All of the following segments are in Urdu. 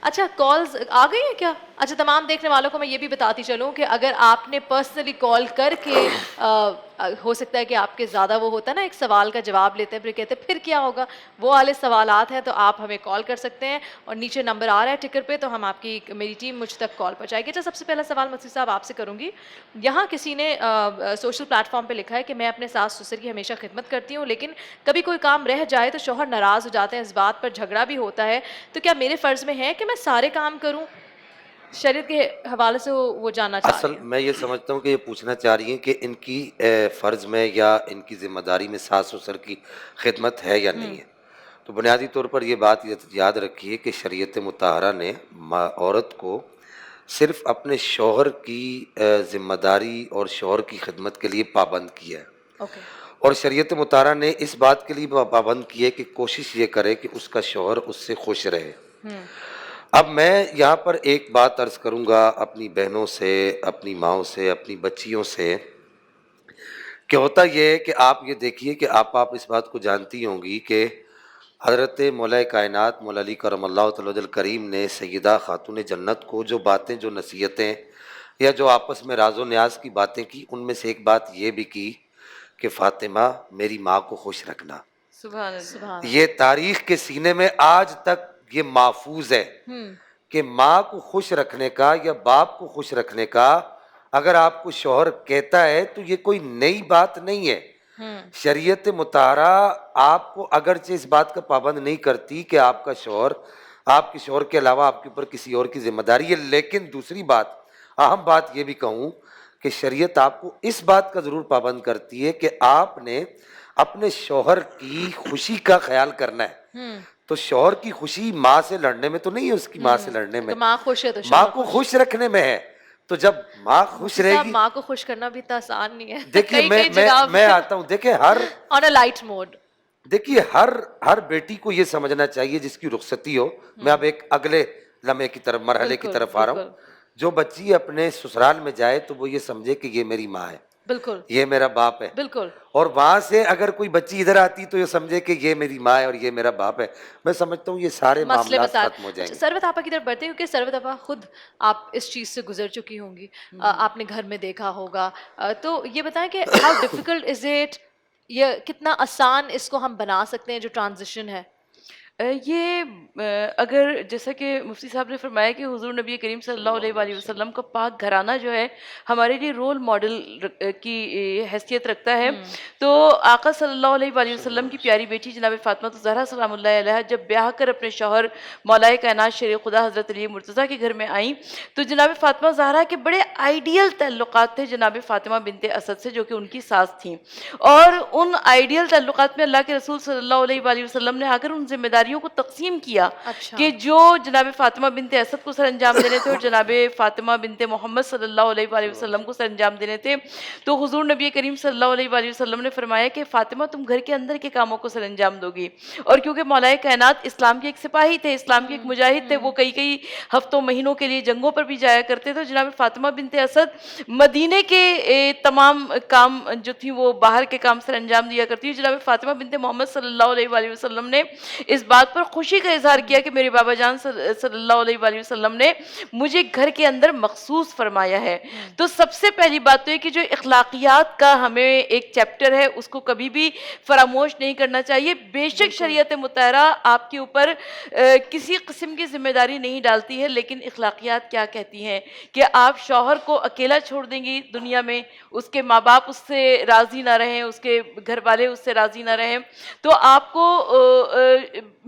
اچھا کالز آ گئی ہیں کیا؟ اچھا تمام دیکھنے والوں کو میں یہ بھی بتاتی چلوں کہ اگر آپ نے پرسنلی کال کر کے ہو سکتا ہے کہ آپ کے زیادہ وہ ہوتا ہے نا ایک سوال کا جواب لیتے ہیں پھر کہتے ہیں پھر کیا ہوگا، وہ والے سوالات ہیں تو آپ ہمیں کال کر سکتے ہیں اور نیچے نمبر آ رہا ہے ٹکر پہ تو ہم آپ کی میری ٹیم مجھ تک کال پہنچائے گی۔ اچھا سب سے پہلا سوال مفتی صاحب آپ سے کروں گی، یہاں کسی نے سوشل پلیٹ فارم پہ لکھا ہے کہ میں اپنے ساس سسر کی ہمیشہ خدمت کرتی ہوں لیکن کبھی کوئی کام رہ جائے تو شوہر ناراض ہو جاتے ہیں، اس بات پر جھگڑا بھی ہوتا ہے، تو کیا میرے فرض میں ہے کہ میں سارے کام کروں؟ شریعت کے حوالے سے وہ جاننا چاہ اصل رہی ہیں۔ میں یہ سمجھتا ہوں کہ یہ پوچھنا چاہ رہی ہیں کہ ان کی فرض میں یا ان کی ذمہ داری میں ساس سسر کی خدمت ہے یا نہیں ہے۔ تو بنیادی طور پر یہ بات یاد رکھیے کہ شریعت مطہرہ نے عورت کو صرف اپنے شوہر کی ذمہ داری اور شوہر کی خدمت کے لیے پابند کیا ہے، اوکے اور شریعت مطہرہ نے اس بات کے لیے پابند کی ہے کہ کوشش یہ کرے کہ اس کا شوہر اس سے خوش رہے۔ اب میں یہاں پر ایک بات عرض کروں گا اپنی بہنوں سے، اپنی ماؤں سے، اپنی بچیوں سے، کہ ہوتا یہ ہے کہ آپ یہ دیکھیے کہ آپ اس بات کو جانتی ہوں گی کہ حضرت مولا کائنات مولا علی کرم اللہ تعالی وجہ کریم نے سیدہ خاتون جنت کو جو باتیں، جو نصیحتیں یا جو آپس میں راز و نیاز کی باتیں کی، ان میں سے ایک بات یہ بھی کی کہ فاطمہ میری ماں کو خوش رکھنا۔ سبحان اللہ۔ یہ تاریخ کے سینے میں آج تک یہ محفوظ ہے کہ ماں کو خوش رکھنے کا یا باپ کو خوش رکھنے کا اگر آپ کو شوہر کہتا ہے تو یہ کوئی نئی بات نہیں ہے۔ شریعت مطہرہ آپ کو اگرچہ اس بات کا پابند نہیں کرتی کہ آپ کا شوہر، آپ کے شوہر کے علاوہ آپ کے اوپر کسی اور کی ذمہ داری ہے، لیکن دوسری بات، اہم بات یہ بھی کہوں کہ شریعت آپ کو اس بات کا ضرور پابند کرتی ہے کہ آپ نے اپنے شوہر کی خوشی کا خیال کرنا ہے۔ تو شوہر کی خوشی ماں سے لڑنے میں تو نہیں ہے، اس کی ماں سے لڑنے میں، تو ماں خوش ہے تو ماں شوہر کو خوش رکھنے میں ہے۔ تو جب ماں خوش مفتی رہے صاحب گی، ماں کو خوش کرنا بھی اتنا آسان نہیں ہے، دیکھیے کئی کئی جگہ میں آتا ہوں، دیکھیں آن اے لائٹ موڈ۔ دیکھیے ہر بیٹی کو یہ سمجھنا چاہیے جس کی رخصتی ہو، میں اب ایک اگلے لمحے کی طرف، مرحلے کی بالکل طرف آ رہا ہوں، بالکل جو بچی اپنے سسرال میں جائے تو وہ یہ سمجھے کہ یہ میری ماں ہے، بالکل یہ میرا باپ ہے، بالکل۔ اور وہاں سے اگر کوئی بچی ادھر آتی تو یہ سمجھے کہ یہ میری ماں ہے اور یہ میرا باپ ہے۔ میں سمجھتا ہوں یہ سارے مسئلے معاملات مسائل۔ ختم ہو جائیں اچھا گے۔ سروت آپا کی طرف بڑھتے ہیں کیونکہ سروت آپا خود آپ اس چیز سے گزر چکی ہوں گی، آپ نے گھر میں دیکھا ہوگا، تو یہ بتائیں کہ ہاؤ ڈیفیکلٹ از اٹ، یہ کتنا آسان اس کو ہم بنا سکتے ہیں جو ٹرانزیشن ہے؟ یہ اگر جیسا کہ مفتی صاحب نے فرمایا کہ حضور نبی کریم صلی اللہ علیہ وآلہ وسلم کا پاک گھرانہ جو ہے ہمارے لیے رول ماڈل کی حیثیت رکھتا ہے، تو آقا صلی اللہ علیہ وآلہ وسلم کی پیاری بیٹی جناب فاطمہ زہرا سلام اللہ علیہ جب بیاہ کر اپنے شوہر مولا کائنات شیر خدا حضرت علی مرتضیٰ کے گھر میں آئیں تو جناب فاطمہ زہرا کے بڑے آئیڈیل تعلقات تھے جناب فاطمہ بنت اسد سے، جو کہ ان کی ساس تھیں، اور ان آئیڈیل تعلقات میں اللہ کے رسول صلی اللہ علیہ وآلہ وسلم نے آ کر ان ذمہ داریوں کو تقسیم کیا کہ جو جناب فاطمہ بنت اسد کو سر انجام دینے تھے اور جناب فاطمہ بنت محمد صلی اللہ علیہ وآلہ وسلم کو سر انجام دینے تھے، تو حضور نبی کریم صلی اللہ علیہ وآلہ وسلم نے فرمایا کہ فاطمہ تم گھر کے اندر کے کاموں کو سر انجام دو گی، اور کیونکہ مولا کائنات اسلام کے ایک سپاہی تھے، اسلام کے ایک مجاہد تھے، وہ کئی ہفتوں مہینوں کے لیے جنگوں پر بھی جایا کرتے تھے، جناب فاطمہ بنت اسد مدینے کے تمام کام جو تھی وہ باہر کے کام سر انجام دیا کرتی ہے۔ جناب فاطمہ بنت محمد صلی اللہ علیہ وآلہ وسلم نے اس بات پر خوشی کا اظہار کیا کہ میرے بابا جان صلی اللہ علیہ وآلہ وسلم نے مجھے گھر کے اندر مخصوص فرمایا ہے۔ تو سب سے پہلی بات تو یہ کہ جو اخلاقیات کا ہمیں ایک چیپٹر ہے اس کو کبھی بھی فراموش نہیں کرنا چاہیے۔ بے شک شریعت مطہرہ آپ کے اوپر کسی قسم کی ذمہ داری نہیں ڈالتی ہے، لیکن اخلاقیات کیا کہتی ہیں کہ آپ شوہر کو اکیلا چھوڑ دیں گی دنیا میں، اس کے ماں باپ اس سے راضی نہ رہیں، اس کے گھر والے اس سے راضی نہ رہیں، تو آپ کو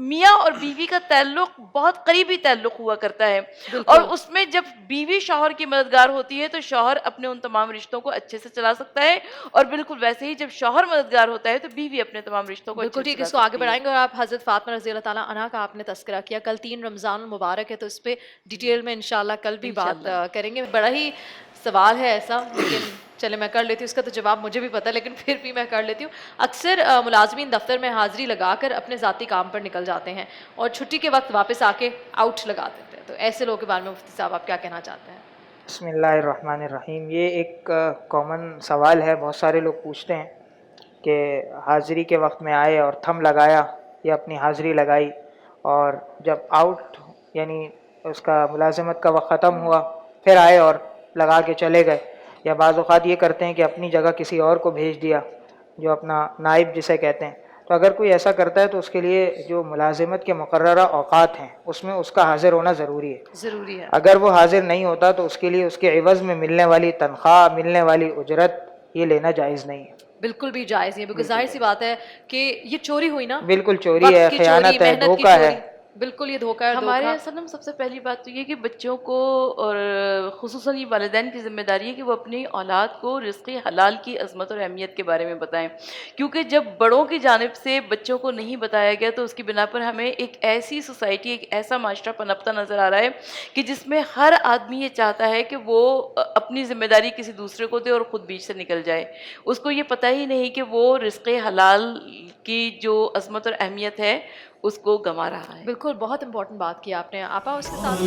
میاں اور بیوی کا تعلق بہت قریبی تعلق ہوا کرتا ہے، اور اس میں جب بیوی شوہر کی مددگار ہوتی ہے تو شوہر اپنے ان تمام رشتوں کو اچھے سے چلا سکتا ہے، اور بالکل ویسے ہی جب شوہر مددگار ہوتا ہے تو بیوی اپنے تمام رشتوں کو بالکل اچھے سے ٹھیک، چلا اس کو آگے سکتی ہے۔ بڑھائیں گے، اور آپ حضرت فاطمہ رضی اللہ تعالیٰ عنہ کا آپ نے تذکرہ کیا، کل 3 رمضان المبارک ہے تو اس پہ ڈیٹیل میں انشاءاللہ کل بھی بات کریں گے۔ بڑا ہی سوال ہے ایسا، لیکن چلے میں کر لیتی ہوں، اس کا تو جواب مجھے بھی پتہ ہے لیکن پھر بھی میں کر لیتی ہوں۔ اکثر ملازمین دفتر میں حاضری لگا کر اپنے ذاتی کام پر نکل جاتے ہیں اور چھٹی کے وقت واپس آ کے آؤٹ لگا دیتے ہیں، تو ایسے لوگوں کے بارے میں مفتی صاحب آپ کیا کہنا چاہتے ہیں؟ بسم اللہ الرحمن الرحیم۔ یہ ایک کامن سوال ہے، بہت سارے لوگ پوچھتے ہیں کہ حاضری کے وقت میں آئے اور تھم لگایا یا اپنی حاضری لگائی، اور جب آؤٹ یعنی اس کا ملازمت کا وقت ختم ہوا پھر آئے اور لگا کے چلے گئے، یا بعض اوقات یہ کرتے ہیں کہ اپنی جگہ کسی اور کو بھیج دیا جو اپنا نائب جسے کہتے ہیں. تو اگر کوئی ایسا کرتا ہے تو اس کے لیے جو ملازمت کے مقررہ اوقات ہیں اس میں اس کا حاضر ہونا ضروری ہے. ضروری ہے. اگر وہ حاضر نہیں ہوتا تو اس کے لیے اس کے عوض میں ملنے والی تنخواہ، ملنے والی اجرت یہ لینا جائز نہیں ہے. بالکل بھی جائز نہیں ہے، بالکل ظاہر سی بات ہے کہ یہ چوری ہوئی نا، بالکل چوری وقت ہے، کی خیانت چوری، ہے، محنت کی دھوکہ ہے. چوری. بالکل یہ دھوکہ ہے. ہمارے دھوکہ اصل میں سب سے پہلی بات تو یہ کہ بچوں کو اور خصوصاً یہ والدین کی ذمہ داری ہے کہ وہ اپنی اولاد کو رزق حلال کی عظمت اور اہمیت کے بارے میں بتائیں، کیونکہ جب بڑوں کی جانب سے بچوں کو نہیں بتایا گیا تو اس کی بنا پر ہمیں ایک ایسی سوسائٹی، ایک ایسا معاشرہ پنپتا نظر آ رہا ہے کہ جس میں ہر آدمی یہ چاہتا ہے کہ وہ اپنی ذمہ داری کسی دوسرے کو دے اور خود بیچ سے نکل جائے. اس کو یہ پتہ ہی نہیں کہ وہ رزق حلال کی جو عظمت اور اہمیت ہے اس کو گنوا رہا ہے. بالکل بہت امپورٹنٹ بات کی آپ نے. آپا اس کے ساتھ